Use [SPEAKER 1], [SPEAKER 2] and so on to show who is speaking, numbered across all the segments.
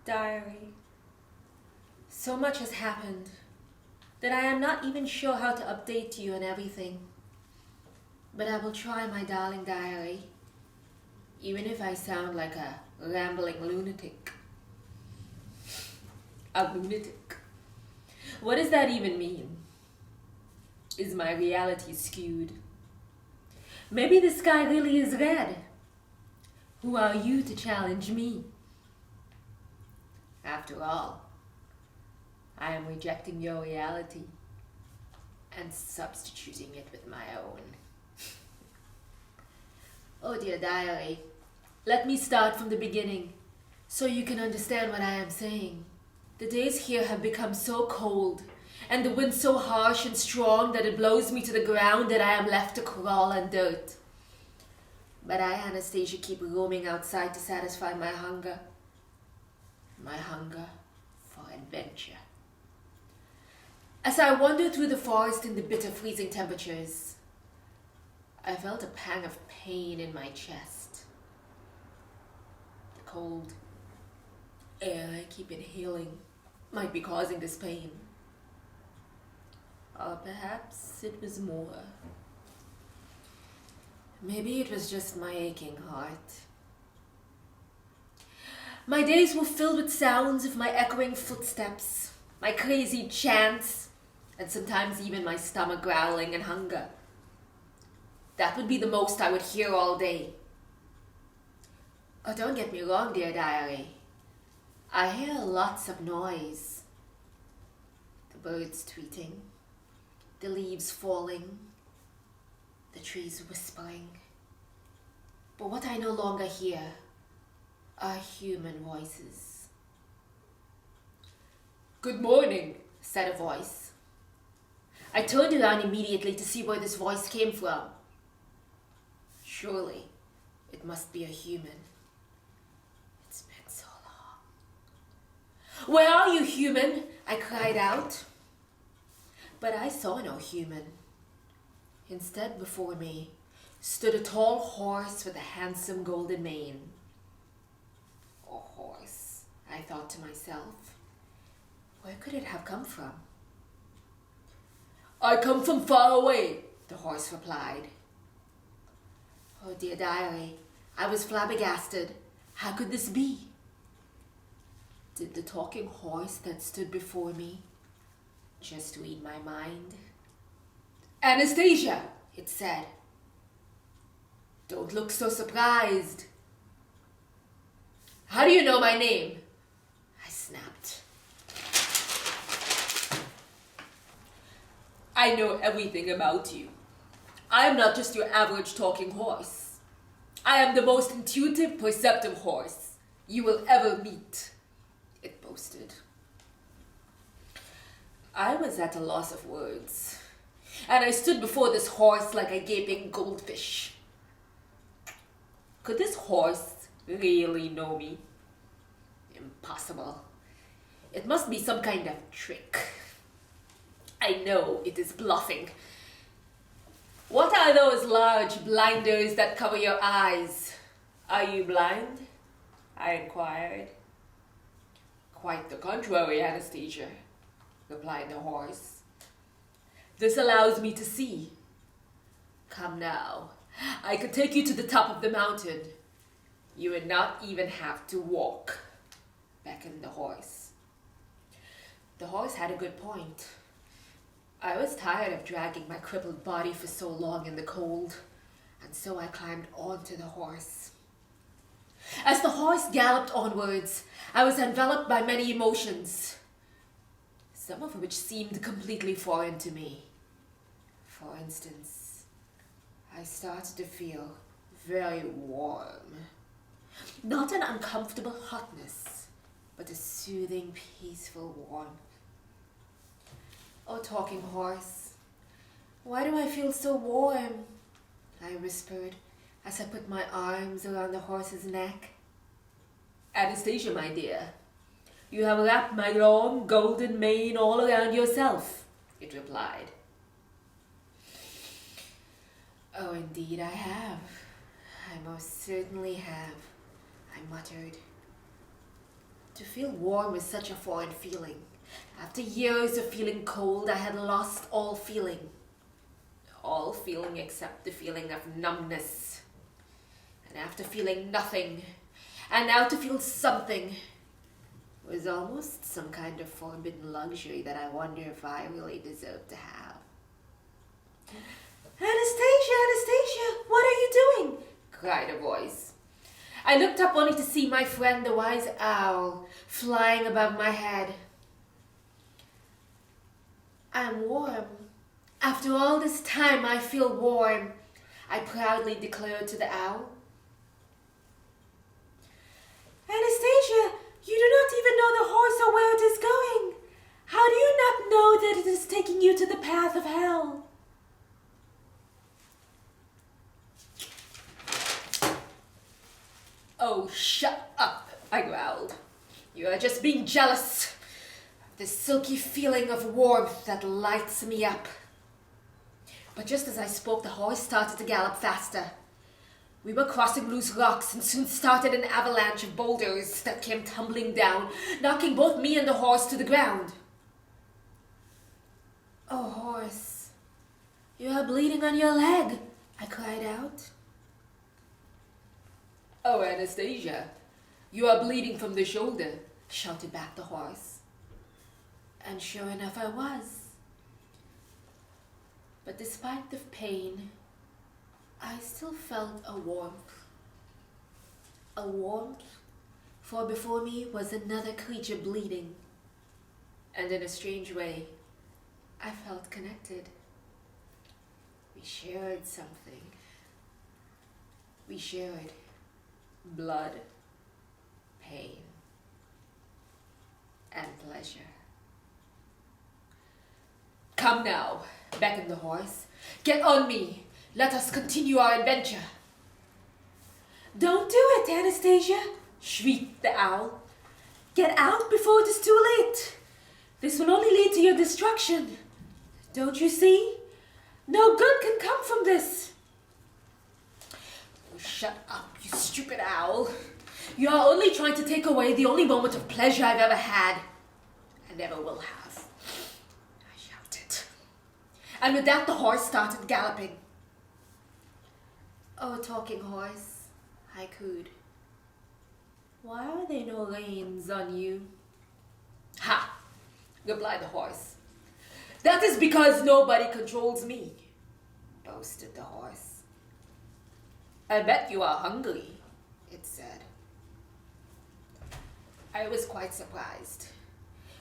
[SPEAKER 1] Diary. So much has happened that I am not even sure how to update you on everything. But I will try, my darling diary, even if I sound like a rambling lunatic. A lunatic? What does that even mean? Is my reality skewed? Maybe the sky really is red. Who are you to challenge me? After all, I am rejecting your reality and substituting it with my own. Oh dear diary, let me start from the beginning so you can understand what I am saying. The days here have become so cold and the wind so harsh and strong that it blows me to the ground and I am left to crawl in dirt. But I, Anastasia, keep roaming outside to satisfy my hunger. My hunger for adventure. As I wandered through the forest in the bitter freezing temperatures, I felt a pang of pain in my chest. The cold air I keep inhaling might be causing this pain. Or perhaps it was more. Maybe it was just my aching heart. My days were filled with sounds of my echoing footsteps, my crazy chants, and sometimes even my stomach growling in hunger. That would be the most I would hear all day. Oh, don't get me wrong, dear diary. I hear lots of noise. The birds tweeting, the leaves falling, the trees whispering. But what I no longer hear are human voices. Good morning, said a voice. I turned around immediately to see where this voice came from. Surely, it must be a human. It's been so long. Where are you, human? I cried out. But I saw no human. Instead, before me, stood a tall horse with a handsome golden mane. A horse, I thought to myself. Where could it have come from? I come from far away, the horse replied. Oh dear diary, I was flabbergasted. How could this be? Did the talking horse that stood before me just read my mind? Anastasia, it said. Don't look so surprised. How do you know my name? I snapped. I know everything about you. I am not just your average talking horse. I am the most intuitive, perceptive horse you will ever meet, it boasted. I was at a loss of words, and I stood before this horse like a gaping goldfish. Could this horse really know me? Impossible. It must be some kind of trick. I know it is bluffing. What are those large blinders that cover your eyes? Are you blind? I inquired. Quite the contrary, Anastasia, replied the horse. This allows me to see. Come now, I could take you to the top of the mountain. You would not even have to walk, beckoned the horse. The horse had a good point. I was tired of dragging my crippled body for so long in the cold, and so I climbed onto the horse. As the horse galloped onwards, I was enveloped by many emotions, some of which seemed completely foreign to me. For instance, I started to feel very warm. Not an uncomfortable hotness, but a soothing, peaceful warmth. Oh, talking horse, why do I feel so warm? I whispered as I put my arms around the horse's neck. Anastasia, my dear, you have wrapped my long golden mane all around yourself, it replied. Oh, indeed I have. I most certainly have, I muttered. To feel warm is such a foreign feeling. After years of feeling cold, I had lost all feeling. All feeling except the feeling of numbness. And after feeling nothing, and now to feel something, was almost some kind of forbidden luxury that I wonder if I really deserve to have. Anastasia, Anastasia, what are you doing? Cried a voice. I looked up only to see my friend the wise owl flying above my head. I'm warm. After all this time, I feel warm, I proudly declared to the owl. Anastasia, you do not even know the horse or where it is going. How do you not know that it is taking you to the path of hell? Oh, shut up, I growled. You are just being jealous of this silky feeling of warmth that lights me up. But just as I spoke, the horse started to gallop faster. We were crossing loose rocks and soon started an avalanche of boulders that came tumbling down, knocking both me and the horse to the ground. Oh, horse, you are bleeding on your leg, I cried out. Oh, Anastasia, you are bleeding from the shoulder, shouted back the horse. And sure enough, I was. But despite the pain, I still felt a warmth. A warmth, for before me was another creature bleeding. And in a strange way, I felt connected. We shared something. We shared blood, pain, and pleasure. Come now, beckoned the horse. Get on me. Let us continue our adventure. Don't do it, Anastasia, shrieked the owl. Get out before it is too late. This will only lead to your destruction. Don't you see? No good can come from this. Oh, shut up, you stupid owl. You are only trying to take away the only moment of pleasure I've ever had, and ever will have. I shouted. And with that, the horse started galloping. Oh, talking horse, I cooed. Why are there no reins on you? Ha! Replied the horse. That is because nobody controls me, boasted the horse. I bet you are hungry, it said. I was quite surprised.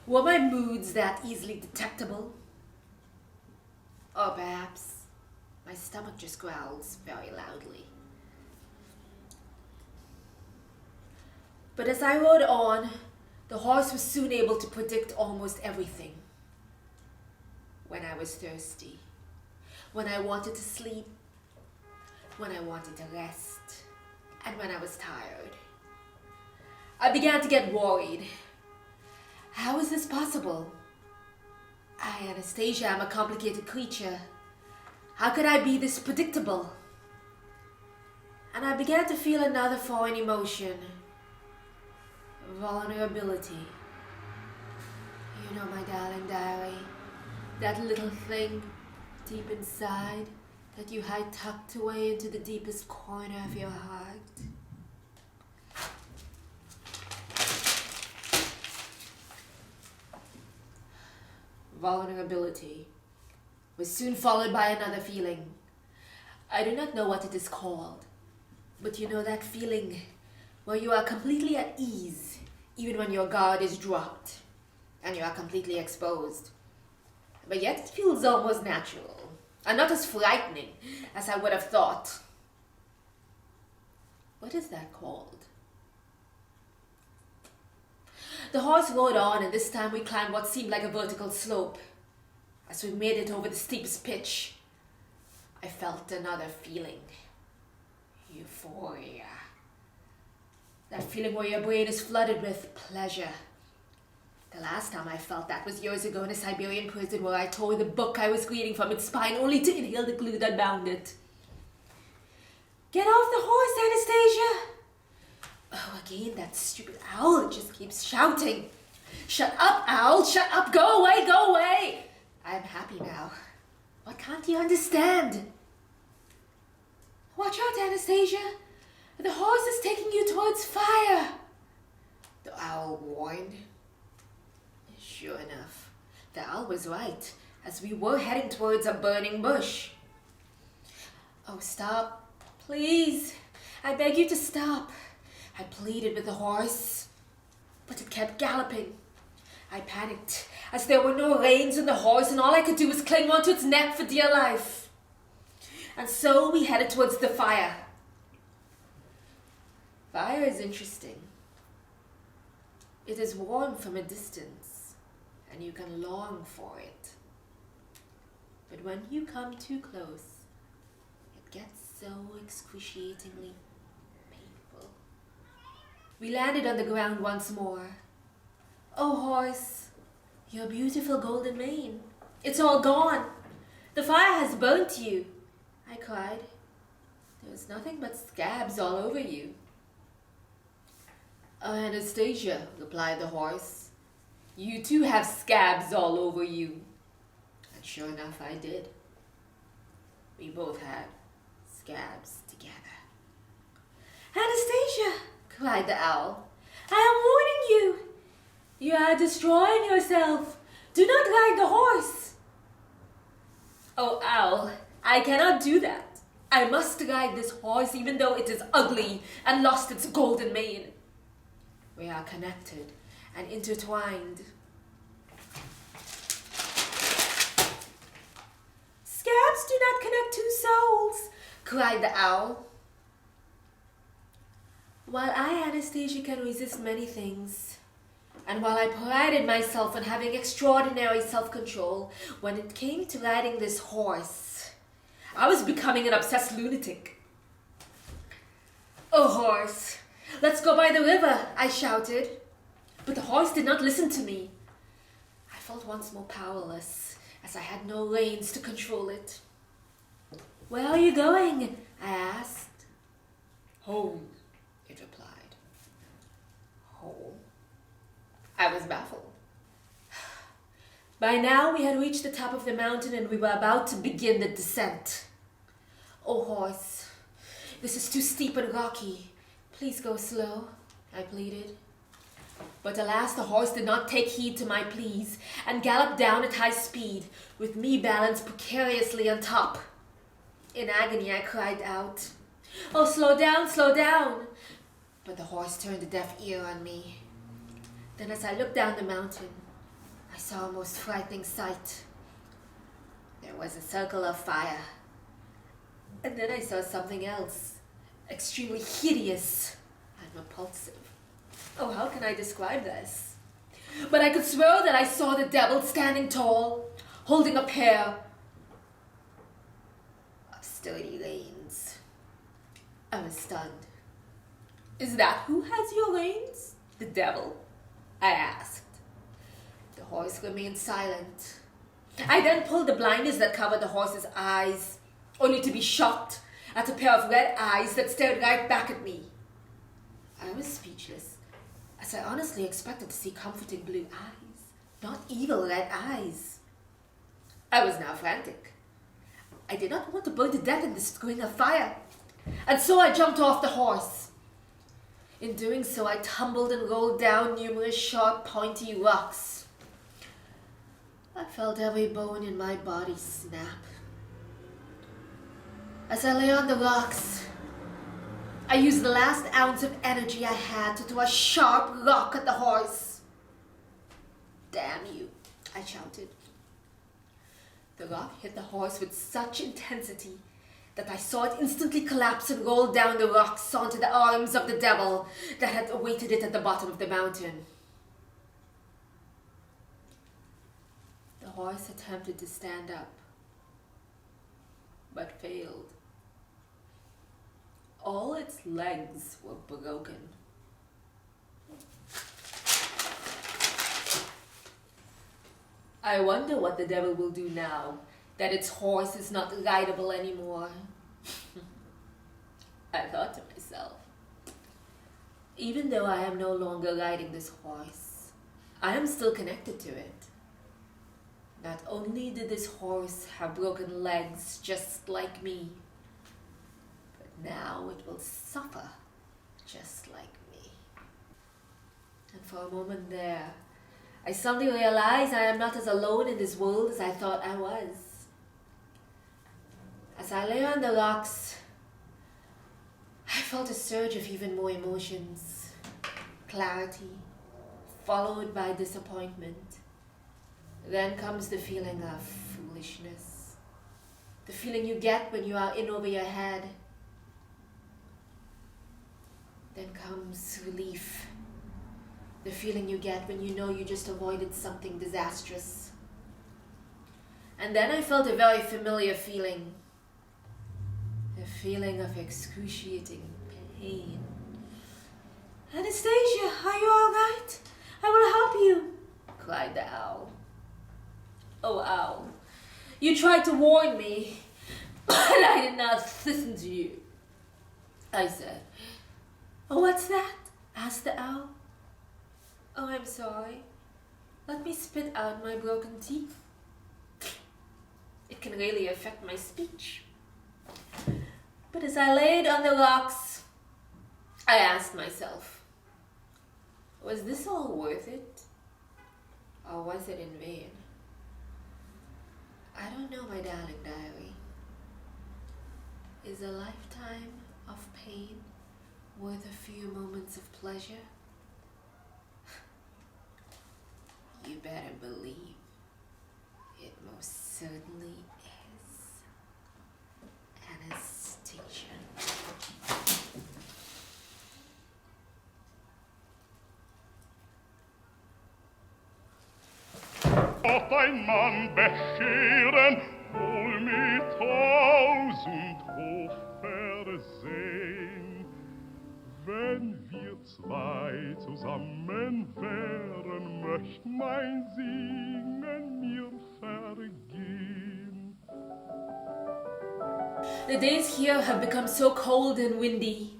[SPEAKER 1] Were my moods that easily detectable? Or perhaps my stomach just growls very loudly. But as I rode on, the horse was soon able to predict almost everything. When I was thirsty, when I wanted to sleep, when I wanted to rest, and when I was tired. I began to get worried. How is this possible? I, Anastasia, am a complicated creature. How could I be this predictable? And I began to feel another foreign emotion. Vulnerability. You know, my darling diary, that little thing deep inside that you hide tucked away into the deepest corner of your heart. Vulnerability was soon followed by another feeling. I do not know what it is called, but you know that feeling where you are completely at ease, even when your guard is dropped and you are completely exposed. But yet it feels almost natural and not as frightening as I would have thought. What is that called? The horse rode on, and this time we climbed what seemed like a vertical slope. As we made it over the steepest pitch, I felt another feeling. Euphoria. That feeling where your brain is flooded with pleasure. The last time I felt that was years ago in a Siberian prison where I tore the book I was reading from its spine only to inhale the glue that bound it. Get off the horse, Anastasia! Oh, again, that stupid owl just keeps shouting. Shut up, owl, shut up, go away, go away. I'm happy now. What can't you understand? Watch out, Anastasia. The horse is taking you towards fire. The owl warned. Sure enough, the owl was right, as we were heading towards a burning bush. Oh, stop, please. I beg you to stop. I pleaded with the horse, but it kept galloping. I panicked, as there were no reins on the horse and all I could do was cling onto its neck for dear life. And so we headed towards the fire. Fire is interesting. It is warm from a distance, and you can long for it. But when you come too close, it gets so excruciatingly painful. We landed on the ground once more. Oh, horse, your beautiful golden mane. It's all gone. The fire has burnt you, I cried. There's nothing but scabs all over you. Anastasia, replied the horse, you too have scabs all over you. And sure enough, I did. We both had scabs together. Anastasia, cried the owl, I am warning you. You are destroying yourself. Do not ride the horse. Oh, owl, I cannot do that. I must ride this horse even though it is ugly and lost its golden mane. We are connected and intertwined. Scabs do not connect two souls, cried the owl. While I, Anastasia, can resist many things, and while I prided myself on having extraordinary self-control, when it came to riding this horse, I was becoming an obsessed lunatic. Oh, horse, let's go by the river, I shouted. But the horse did not listen to me. I felt once more powerless, as I had no reins to control it. Where are you going? I asked. Home, it replied. Home? I was baffled. By now we had reached the top of the mountain and we were about to begin the descent. Oh, horse, this is too steep and rocky. Please go slow, I pleaded. But alas, the horse did not take heed to my pleas and galloped down at high speed, with me balanced precariously on top. In agony, I cried out, "Oh, slow down, slow down!" But the horse turned a deaf ear on me. Then as I looked down the mountain, I saw a most frightening sight. There was a circle of fire. And then I saw something else, extremely hideous and repulsive. Oh, how can I describe this? But I could swear that I saw the devil standing tall, holding a pair of sturdy reins. I was stunned. Is that who has your reins? The devil? I asked. The horse remained silent. I then pulled the blinders that covered the horse's eyes, only to be shocked at a pair of red eyes that stared right back at me. I was speechless, as I honestly expected to see comforting blue eyes, not evil red eyes. I was now frantic. I did not want to burn to death in this ring of fire, and so I jumped off the horse. In doing so, I tumbled and rolled down numerous sharp, pointy rocks. I felt every bone in my body snap. As I lay on the rocks, I used the last ounce of energy I had to throw a sharp rock at the horse. "Damn you," I shouted. The rock hit the horse with such intensity that I saw it instantly collapse and roll down the rocks onto the arms of the devil that had awaited it at the bottom of the mountain. The horse attempted to stand up, but failed. All its legs were broken. I wonder what the devil will do now that its horse is not rideable anymore. I thought to myself. Even though I am no longer riding this horse, I am still connected to it. Not only did this horse have broken legs just like me, but now it will suffer just like me. And for a moment there, I suddenly realized I am not as alone in this world as I thought I was. As I lay on the rocks, I felt a surge of even more emotions. Clarity, followed by disappointment. Then comes the feeling of foolishness. The feeling you get when you are in over your head. Then comes relief. The feeling you get when you know you just avoided something disastrous. And then I felt a very familiar feeling. A feeling of excruciating pain. "Anastasia, are you all right? I will help you," cried the owl. "Oh, owl, you tried to warn me, but I did not listen to you," I said. "Oh, what's that?" asked the owl. "Oh, I'm sorry. Let me spit out my broken teeth. It can really affect my speech." But as I laid on the rocks, I asked myself, was this all worth it? Or was it in vain? I don't know, my darling diary. Is a lifetime of pain worth a few moments of pleasure? You better believe it most certainly is. Anastasia.
[SPEAKER 2] Doch ein Mann bescheren, wohl mit 1000 Hochversehn. Wenn wir zwei zusammen wären, möcht mein Singen mir vergehen.
[SPEAKER 1] The days here have become so cold and windy.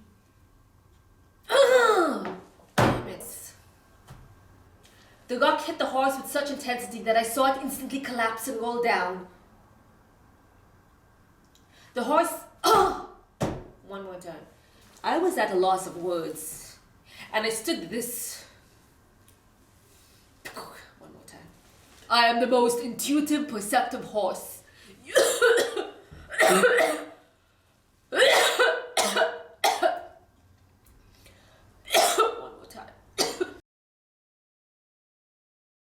[SPEAKER 1] Damn it. The rock hit the horse with such intensity that I saw it instantly collapse and roll down. The horse... One more time. I was at a loss of words, and I stood this. One more time. I am the most intuitive, perceptive horse